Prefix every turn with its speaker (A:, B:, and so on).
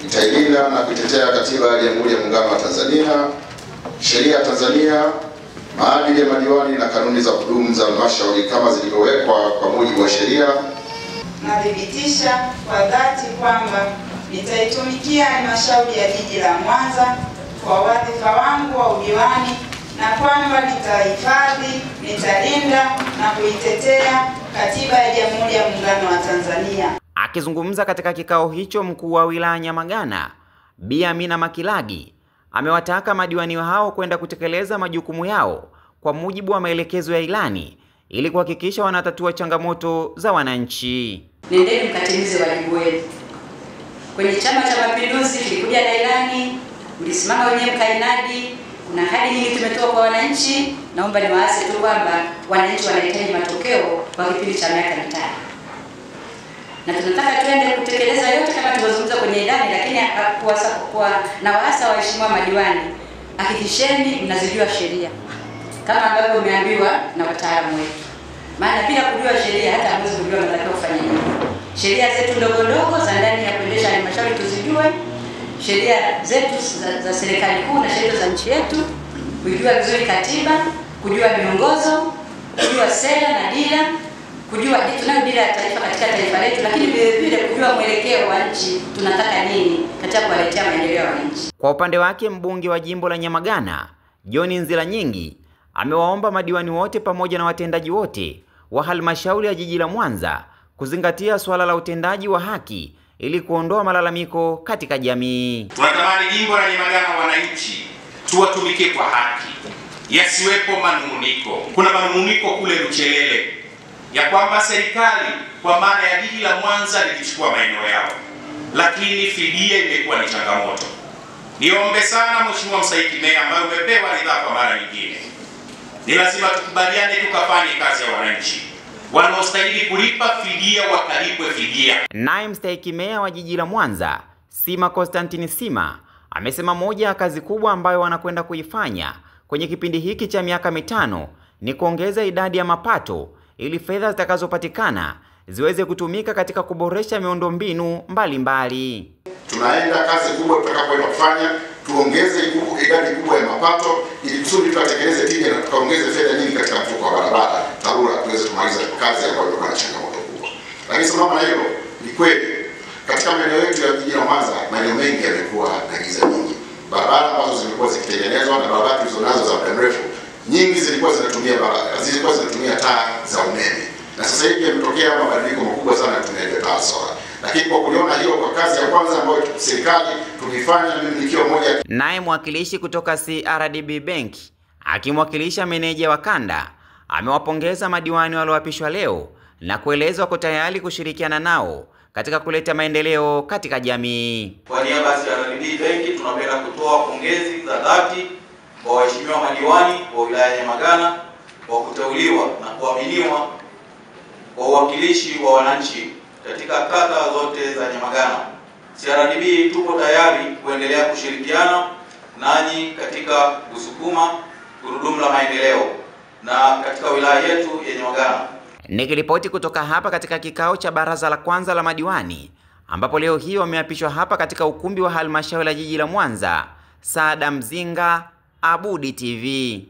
A: Nitailinda na kuitetea Katiba ya Jamhuri ya Muungano wa Tanzania, sheria ya Tanzania, maadili ya madiwani na kanuni za kudumu za halmashauri kama zilivyowekwa kwa mujibu wa sheria.
B: Nathibitisha kwa dhati kwamba nitaitumikia halmashauri ya jiji la Mwanza kwa wadhifa wangu wa udiwani na kwamba nitahifadhi, nitalinda na kuitetea Katiba ya Jamhuri ya Muungano wa Tanzania.
C: Akizungumza katika kikao hicho, mkuu wa wilaya Nyamagana Bi Amina Makilagi amewataka madiwani hao kwenda kutekeleza majukumu yao kwa mujibu wa maelekezo ya ilani ili kuhakikisha wanatatua changamoto za wananchi.
D: Nendeni mkatimize wajibu wenu. Kwenye Chama cha Mapinduzi tulikuja na ilani, mlisimama wenyewe mkainadi, kuna ahadi nyingi tumetoa kwa wananchi. Naomba niwaase tu kwamba wananchi wanahitaji matokeo kwa kipindi cha miaka mitano. Na tunataka tuende kutekeleza yote kama tulivyozungumza kwenye ilani, lakini na waasa waheshimiwa madiwani, hakikisheni mnazijua sheria kama ambavyo umeambiwa na wataalamu wetu. Maana bila kujua sheria hata hamwezi kujua mnatakiwa kufanya nini. Sheria zetu ndogo ndogo za ndani ya kuendesha halmashauri tuzijue, sheria zetu za serikali kuu na sheria za nchi yetu, kujua vizuri katiba, kujua miongozo, kujua sera na dira, kujua tunayo dira ya taifa katika taifa letu, lakini vile vile kujua mwelekeo wa nchi tunataka nini katika kuwaletea maendeleo ya wananchi.
C: Kwa upande wake, mbunge wa jimbo la Nyamagana John Nzilanyingi amewaomba madiwani wote pamoja na watendaji wote wa halmashauri ya jiji la Mwanza kuzingatia swala la utendaji wa haki ili kuondoa malalamiko katika jamii.
E: Tunatamani jimbo la Nyamagana wananchi tuwatumike kwa haki, yasiwepo manunguniko. Kuna manunguniko kule Luchelele ya kwamba serikali kwa maana ya jiji la Mwanza lilichukua maeneo yao, lakini fidia imekuwa ni changamoto. Niombe sana Mheshimiwa Mstahiki Meya ambaye umepewa ridhaa kwa mara nyingine, ni lazima tukubaliane tukafanye kazi ya wananchi. Wanaostahili kulipa fidia wakalipwe fidia.
C: Naye Mstahiki Meya wa jiji la Mwanza Sima Constantine Sima amesema moja ya kazi kubwa ambayo wanakwenda kuifanya kwenye kipindi hiki cha miaka mitano ni kuongeza idadi ya mapato ili fedha zitakazopatikana ziweze kutumika katika kuboresha miundombinu mbalimbali.
A: Tunaenda kazi kubwa tutakapoenda kufanya, tuongeze idadi kubwa ya mapato ili kusudi tutekeleze tija na tukaongeze fedha nyingi katika mfuko wa barabara dharura tuweze kumaliza kazi ambayo ilikuwa na changamoto kubwa. Lakini sababu na hilo ni kweli katika maeneo yetu ya jiji la Mwanza maeneo mengi yamekuwa na giza nyingi. Barabara ambazo zilikuwa zikitengenezwa na barabara tulizonazo za muda mrefu nyingi zilikuwa zinatumia taa za umeme. Na sasa hivi yametokea mabadiliko makubwa sana tunaenda taa sola. Lakini kwa kuliona hilo kwa kazi ya kwanza ambayo serikali tulifanya, mimi nikiwa moja.
C: Naye mwakilishi kutoka CRDB Bank akimwakilisha meneja wa kanda amewapongeza madiwani walioapishwa leo na kueleza wako tayari kushirikiana nao katika kuleta maendeleo katika jamii.
F: Kwa niaba ya CRDB Bank tunapenda kutoa pongezi za dhati kwa waheshimiwa madiwani wa wilaya ya Nyamagana kwa kuteuliwa na kuaminiwa kwa uwakilishi wa wananchi katika kata zote za Nyamagana. CRDB tupo tayari kuendelea kushirikiana nanyi katika kusukuma gurudumu la maendeleo na katika wilaya yetu ya Nyamagana.
C: Nikiripoti kutoka hapa katika kikao cha baraza la kwanza la madiwani ambapo leo hii wameapishwa hapa katika ukumbi wa halmashauri ya jiji la Mwanza, Saada Mzinga, Abudi TV.